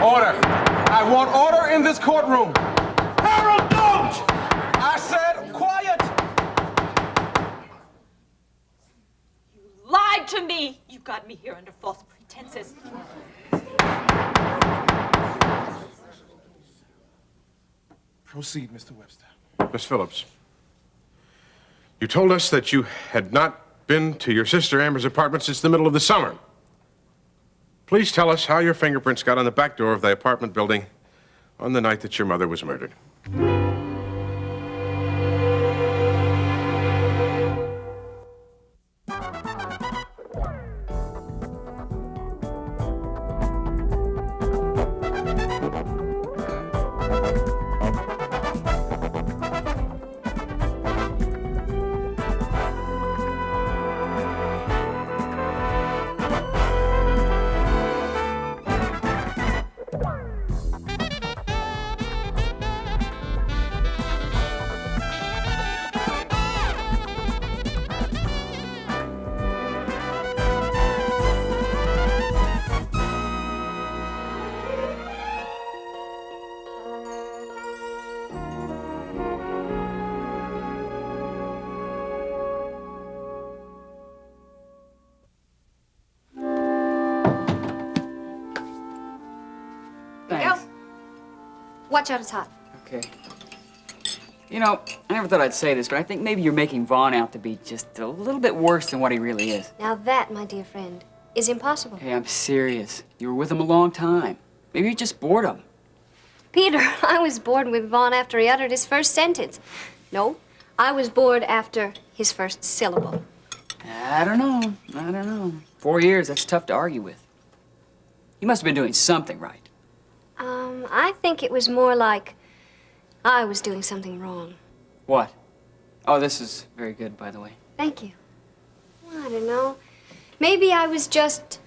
Order. I want order in this courtroom. Harold, don't! I said quiet. You lied to me. You got me here under false pretenses. Proceed, Mr. Webster. Miss Phillips, you told us that you had not been to your sister Amber's apartment since the middle of the summer. Please tell us how your fingerprints got on the back door of the apartment building on the night that your mother was murdered. Thanks. Watch out, it's hot. Okay. You know, I never thought I'd say this, but I think maybe you're making Vaughn out to be just a little bit worse than what he really is. Now that, my dear friend, is impossible. Hey, I'm serious. You were with him a long time. Maybe you just bored him. Peter, I was bored with Vaughn after he uttered his first sentence. No, I was bored after his first syllable. I don't know. 4 years, that's tough to argue with. You must have been doing something right. I think it was more like I was doing something wrong. What? Oh, this is very good, by the way. Thank you. I don't know. Maybe I was just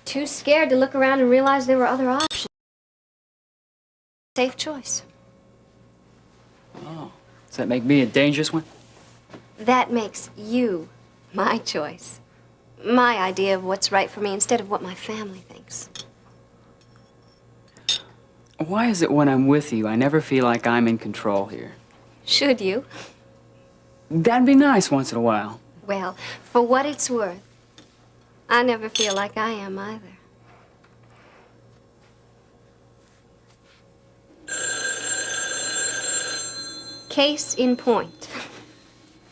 too scared to look around and realize there were other options. Safe choice. Oh, does that make me a dangerous one? That makes you my choice. My idea of what's right for me instead of what my family thinks. Why is it when I'm with you, I never feel like I'm in control here? Should you? That'd be nice once in a while. Well, for what it's worth, I never feel like I am either. Case in point.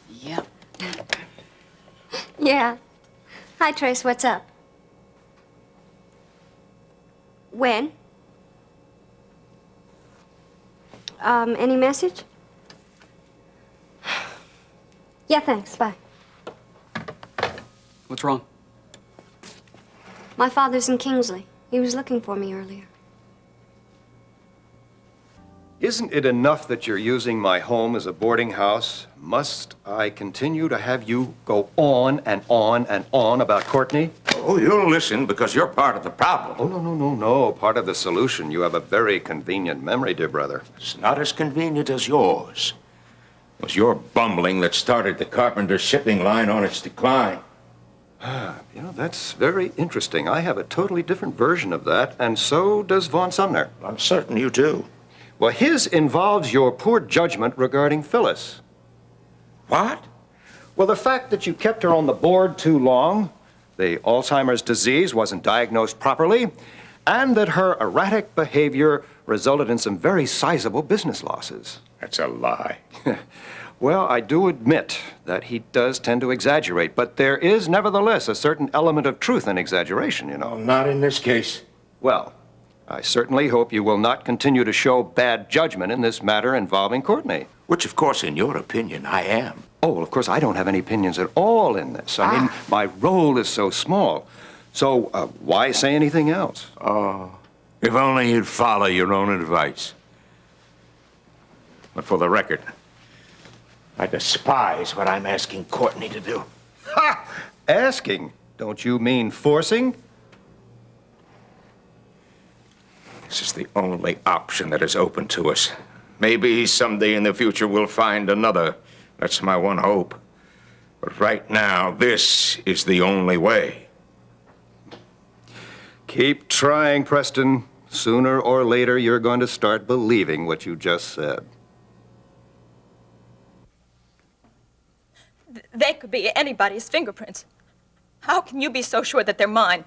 Yep. Yeah. Hi, Trace, what's up? When? Any message? Yeah, thanks, bye. What's wrong? My father's in Kingsley. He was looking for me earlier. Isn't it enough that you're using my home as a boarding house? Must I continue to have you go on and on and on about Courtney? Oh, you'll listen because you're part of the problem. Oh, no. Part of the solution. You have a very convenient memory, dear brother. It's not as convenient as yours. It was your bumbling that started the Carpenter shipping line on its decline. You know, that's very interesting. I have a totally different version of that, and so does Vaughn Sumner. I'm certain you do. Well, his involves your poor judgment regarding Phyllis. What? Well, the fact that you kept her on the board too long, the Alzheimer's disease wasn't diagnosed properly, and that her erratic behavior resulted in some very sizable business losses. That's a lie. Well, I do admit that he does tend to exaggerate, but there is nevertheless a certain element of truth in exaggeration, you know. Well, not in this case. Well, I certainly hope you will not continue to show bad judgment in this matter involving Courtney. Which, of course, in your opinion, I am. Oh, well, of course, I don't have any opinions at all in this. I mean, my role is so small. So, why say anything else? Oh, if only you'd follow your own advice. But for the record, I despise what I'm asking Courtney to do. Ha! Asking? Don't you mean forcing? This is the only option that is open to us. Maybe someday in the future we'll find another. That's my one hope. But right now, this is the only way. Keep trying, Preston. Sooner or later, you're going to start believing what you just said. They could be anybody's fingerprints. How can you be so sure that they're mine?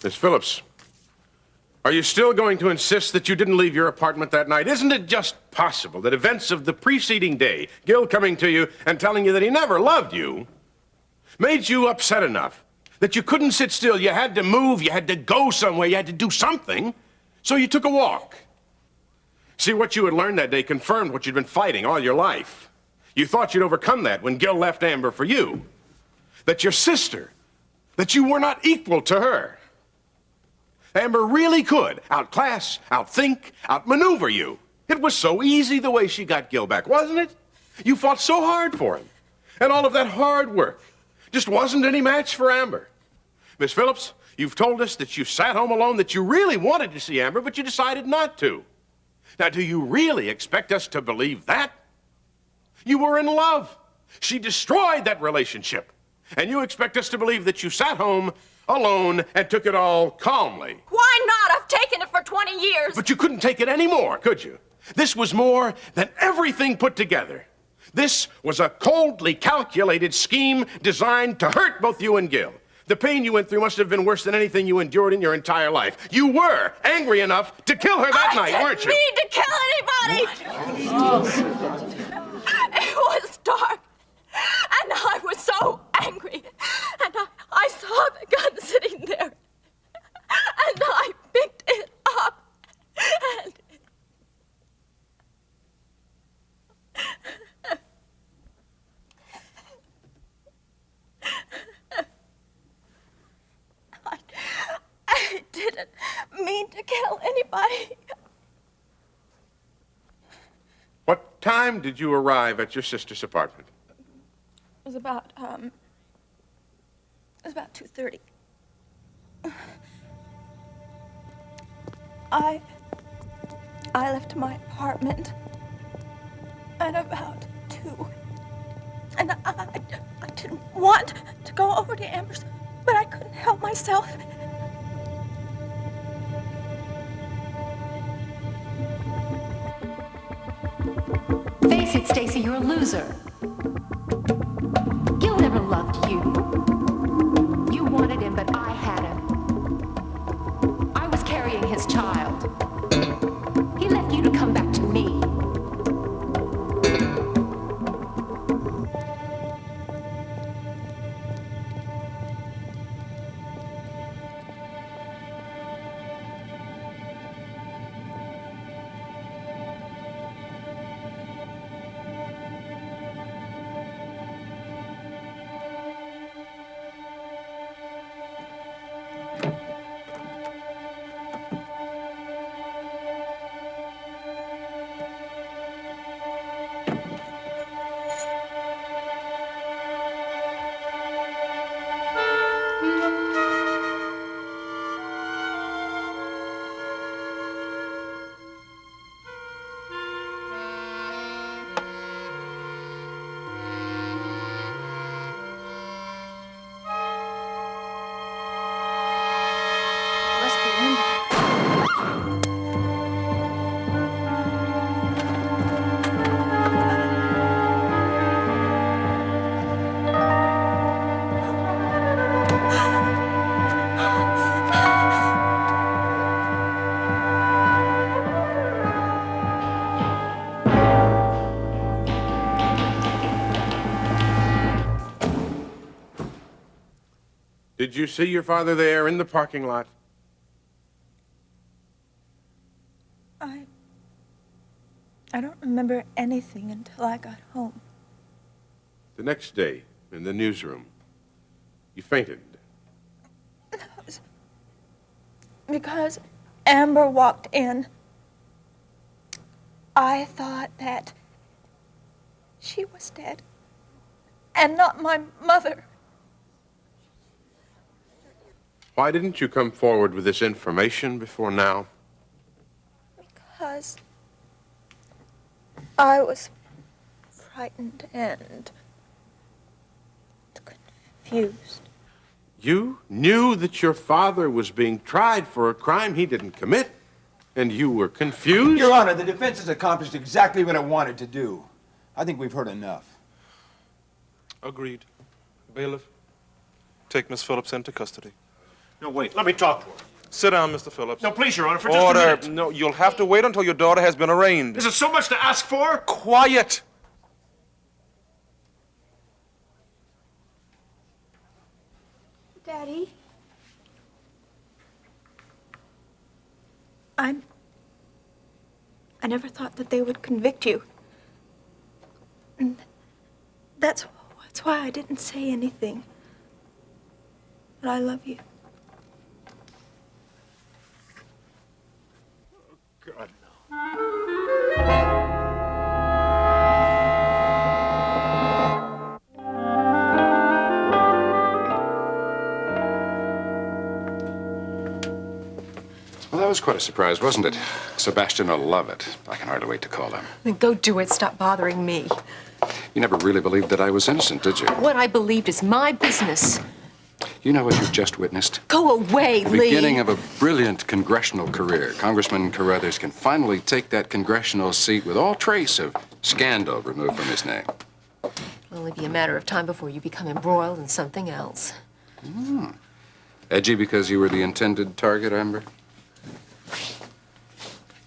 Miss Phillips, are you still going to insist that you didn't leave your apartment that night? Isn't it just possible that events of the preceding day, Gil coming to you and telling you that he never loved you, made you upset enough that you couldn't sit still? You had to move, you had to go somewhere, you had to do something, so you took a walk. See, what you had learned that day confirmed what you'd been fighting all your life. You thought you'd overcome that when Gil left Amber for you. That your sister, that you were not equal to her. Amber really could outclass, outthink, outmaneuver you. It was so easy the way she got Gil back, wasn't it? You fought so hard for him. And all of that hard work just wasn't any match for Amber. Miss Phillips, you've told us that you sat home alone, that you really wanted to see Amber, but you decided not to. Now, do you really expect us to believe that? You were in love. She destroyed that relationship. And you expect us to believe that you sat home alone and took it all calmly. Why not? I've taken it for 20 years. But you couldn't take it anymore, could you? This was more than everything put together. This was a coldly calculated scheme designed to hurt both you and Gil. The pain you went through must have been worse than anything you endured in your entire life. You were angry enough to kill her that night, weren't you? I didn't mean to kill anybody. It was dark, and I was so angry. And I saw the gun sitting there, and I picked it up, and... I didn't mean to kill anybody. What time did you arrive at your sister's apartment? It was about 2:30. I left my apartment at about 2. And I didn't want to go over to Amber's, but I couldn't help myself. Face it, Stacy, you're a loser. Gil never loved you. You wanted him, but I had him. I was carrying his child. He left you to come back to me. Did you see your father there in the parking lot? I don't remember anything until I got home. The next day, in the newsroom, you fainted. Because Amber walked in, I thought that she was dead and not my mother. Why didn't you come forward with this information before now? Because I was frightened and confused. You knew that your father was being tried for a crime he didn't commit, and you were confused? Your Honor, the defense has accomplished exactly what it wanted to do. I think we've heard enough. Agreed. Bailiff, take Miss Phillips into custody. No, wait. Let me talk to her. Sit down, Mr. Phillips. No, please, Your Honor, for just a Order. minute. No, you'll have to wait until your daughter has been arraigned. Is it so much to ask for? Quiet! Daddy? I never thought that they would convict you. And that's why I didn't say anything. But I love you. God, Well, that was quite a surprise, wasn't it? Sebastian will love it. I can hardly wait to call him. Then go do it. Stop bothering me. You never really believed that I was innocent, did you? What I believed is my business. You know what you've just witnessed? Go away, The Lee. beginning of a brilliant congressional career. Congressman Carruthers can finally take that congressional seat with all trace of scandal removed from his name. It'll only be a matter of time before you become embroiled in something else. Edgy because you were the intended target, Amber?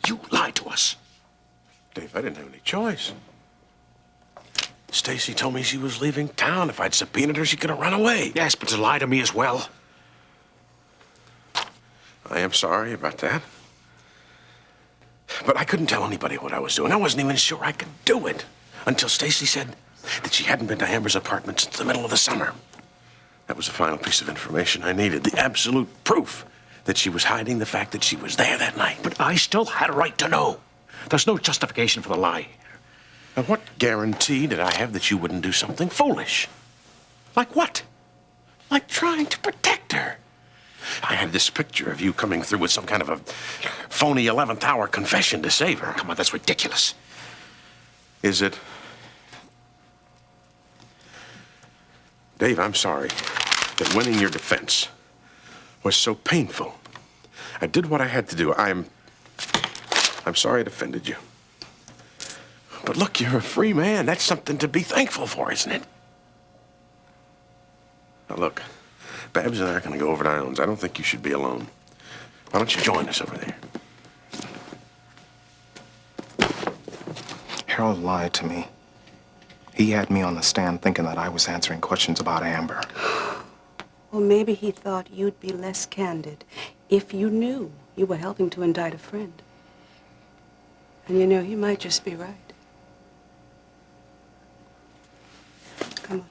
you lied to us. Dave, I didn't have any choice. Stacy told me she was leaving town. If I'd subpoenaed her, she could have run away. Yes, but to lie to me as well. I am sorry about that. But I couldn't tell anybody what I was doing. I wasn't even sure I could do it until Stacy said that she hadn't been to Amber's apartment since the middle of the summer. That was the final piece of information I needed, the absolute proof that she was hiding the fact that she was there that night. But I still had a right to know. There's no justification for the lie. Now, what guarantee did I have that you wouldn't do something foolish? Like what? Like trying to protect her. I had this picture of you coming through with some kind of a phony 11th hour confession to save her. Come on, that's ridiculous. Is it? Dave, I'm sorry that winning your defense was so painful. I did what I had to do. I'm sorry it offended you. But look, you're a free man. That's something to be thankful for, isn't it? Now look, Babs and I are going to go over to Islands. I don't think you should be alone. Why don't you join us over there? Harold lied to me. He had me on the stand thinking that I was answering questions about Amber. Well, maybe he thought you'd be less candid if you knew you were helping to indict a friend. And you know, he might just be right. Come on.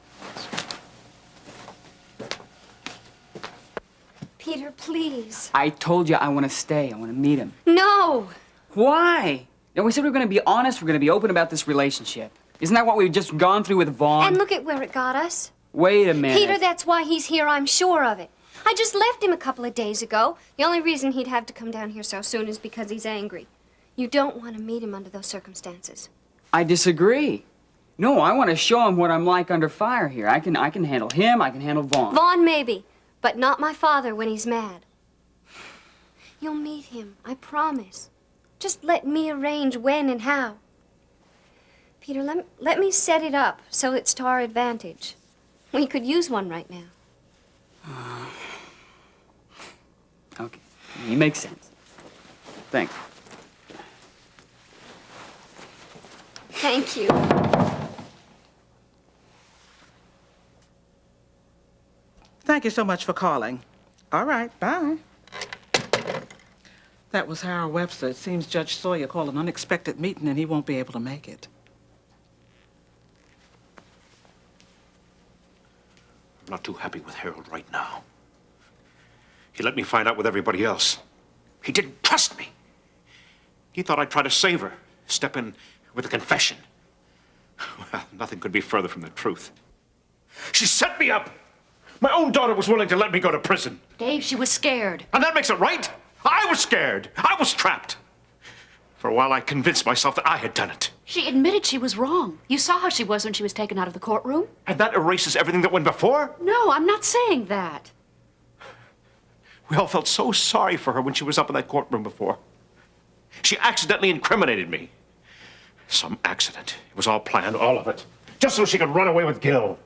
Peter, please. I told you I want to stay. I want to meet him. No! Why? Now, we said we were going to be honest. We're going to be open about this relationship. Isn't that what we've just gone through with Vaughn? And look at where it got us. Wait a minute. Peter, that's why he's here, I'm sure of it. I just left him a couple of days ago. The only reason he'd have to come down here so soon is because he's angry. You don't want to meet him under those circumstances. I disagree. No, I want to show him what I'm like under fire here. I can handle him. I can handle Vaughn. Vaughn, maybe, but not my father when he's mad. You'll meet him, I promise. Just let me arrange when and how. Peter, let me set it up so it's to our advantage. We could use one right now. Okay, he makes sense. Thanks. Thank you. Thank you so much for calling. All right, bye. That was Harold Webster. It seems Judge Sawyer called an unexpected meeting and he won't be able to make it. I'm not too happy with Harold right now. He let me find out with everybody else. He didn't trust me. He thought I'd try to save her, step in with a confession. Well, nothing could be further from the truth. She set me up. My own daughter was willing to let me go to prison. Dave, she was scared. And that makes it right. I was scared. I was trapped. For a while, I convinced myself that I had done it. She admitted she was wrong. You saw how she was when she was taken out of the courtroom. And that erases everything that went before? No, I'm not saying that. We all felt so sorry for her when she was up in that courtroom before. She accidentally incriminated me. Some accident. It was all planned, all of it. Just so she could run away with Gil.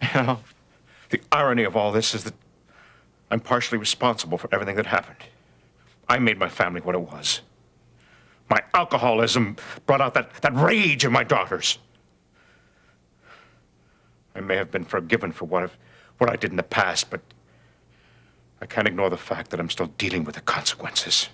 You know, the irony of all this is that I'm partially responsible for everything that happened. I made my family what it was. My alcoholism brought out that rage in my daughters. I may have been forgiven for what I did in the past, but I can't ignore the fact that I'm still dealing with the consequences.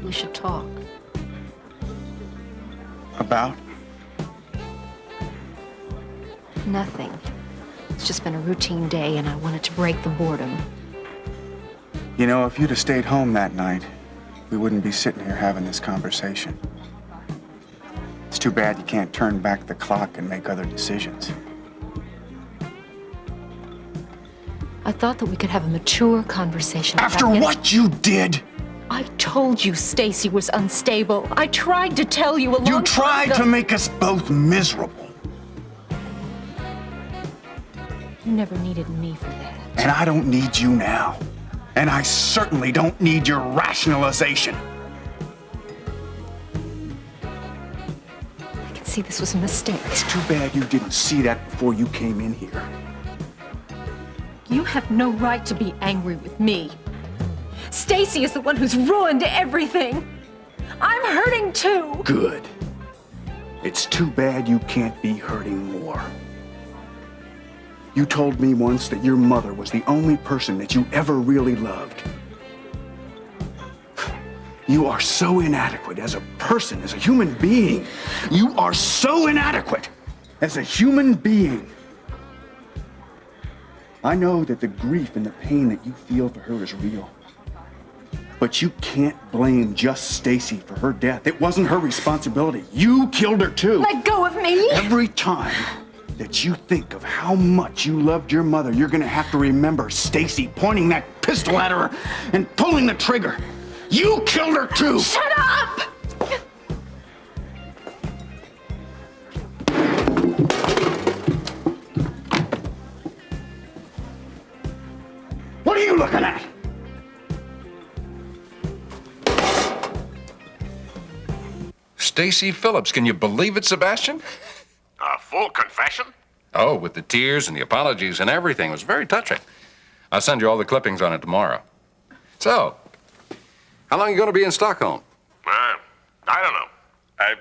We should talk. About? Nothing. It's just been a routine day, and I wanted to break the boredom. You know, if you'd have stayed home that night, we wouldn't be sitting here having this conversation. It's too bad you can't turn back the clock and make other decisions. I thought that we could have a mature conversation. After what you did? I told you Stacy was unstable. I tried to tell you a long time ago. You tried to make us both miserable. You never needed me for that. And I don't need you now. And I certainly don't need your rationalization. I can see this was a mistake. It's too bad you didn't see that before you came in here. You have no right to be angry with me. Stacy is the one who's ruined everything. I'm hurting too. Good. It's too bad you can't be hurting more. You told me once that your mother was the only person that you ever really loved. You are so inadequate as a person, as a human being. You are so inadequate as a human being. I know that the grief and the pain that you feel for her is real. But you can't blame just Stacy for her death. It wasn't her responsibility. You killed her too. Let go of me. Every time that you think of how much you loved your mother, you're gonna have to remember Stacy pointing that pistol at her and pulling the trigger. You killed her too. Shut up! What are you looking at? Stacy Phillips, can you believe it, Sebastian? A full confession? Oh, with the tears and the apologies and everything. It was very touching. I'll send you all the clippings on it tomorrow. So, how long are you going to be in Stockholm? I don't know. A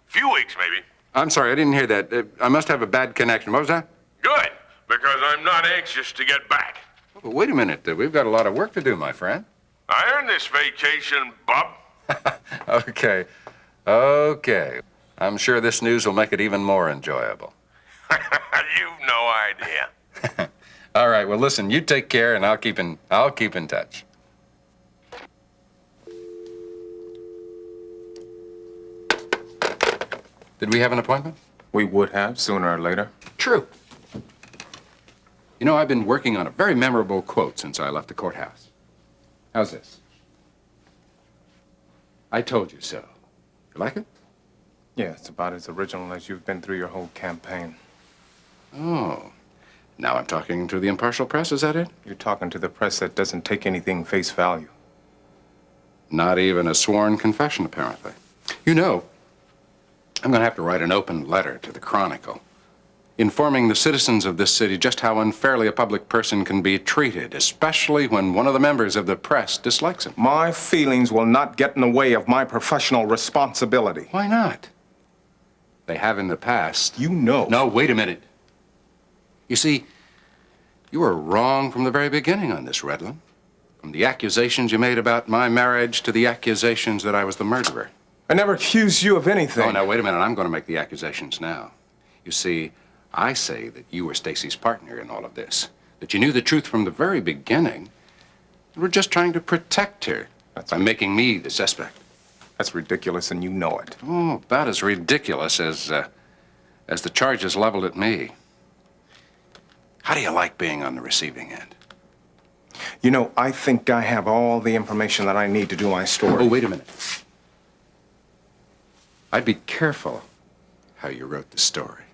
few weeks, maybe. I'm sorry, I didn't hear that. I must have a bad connection. What was that? Good, because I'm not anxious to get back. Well, wait a minute. We've got a lot of work to do, my friend. I earned this vacation, Bob. Okay. Okay. I'm sure this news will make it even more enjoyable. You've no idea. All right, well, listen, you take care, and I'll keep in touch. Did we have an appointment? We would have, sooner or later. True. You know, I've been working on a very memorable quote since I left the courthouse. How's this? I told you so. You like it? Yeah, it's about as original as you've been through your whole campaign. Oh. Now I'm talking to the impartial press, is that it? You're talking to the press that doesn't take anything face value. Not even a sworn confession, apparently. You know, I'm going to have to write an open letter to the Chronicle. informing the citizens of this city just how unfairly a public person can be treated, especially when one of the members of the press dislikes him. My feelings will not get in the way of my professional responsibility. Why not? They have in the past. You know. No, wait a minute. You see, you were wrong from the very beginning on this, Redland. From the accusations you made about my marriage to the accusations that I was the murderer. I never accused you of anything. Oh, now, wait a minute. I'm going to make the accusations now. You see, I say that you were Stacy's partner in all of this, that you knew the truth from the very beginning. You were just trying to protect her by making me the suspect. That's ridiculous, and you know it. Oh, about as ridiculous as the charges leveled at me. How do you like being on the receiving end? You know, I think I have all the information that I need to do my story. Oh, wait a minute. I'd be careful how you wrote the story.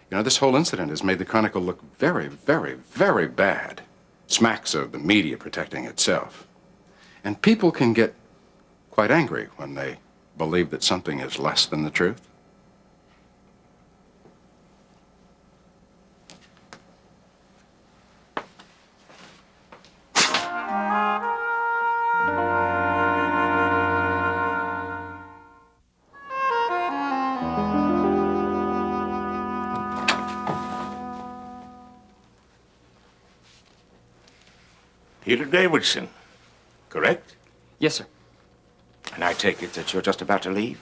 You know, this whole incident has made the Chronicle look very, very, very bad. Smacks of the media protecting itself. And people can get quite angry when they believe that something is less than the truth. Peter Davidson, correct? Yes, sir. And I take it that you're just about to leave?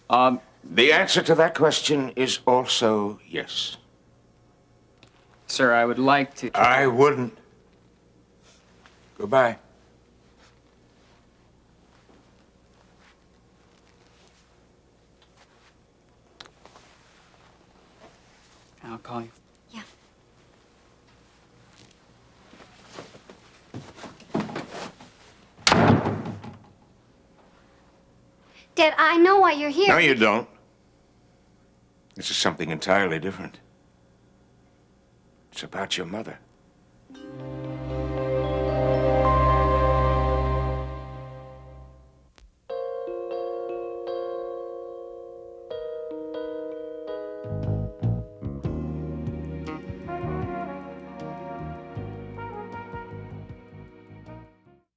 The answer to that question is also yes. Sir, I would like to... I wouldn't. Goodbye. I'll call you. Yeah. Dad, I know why you're here. No, you don't. This is something entirely different. It's about your mother.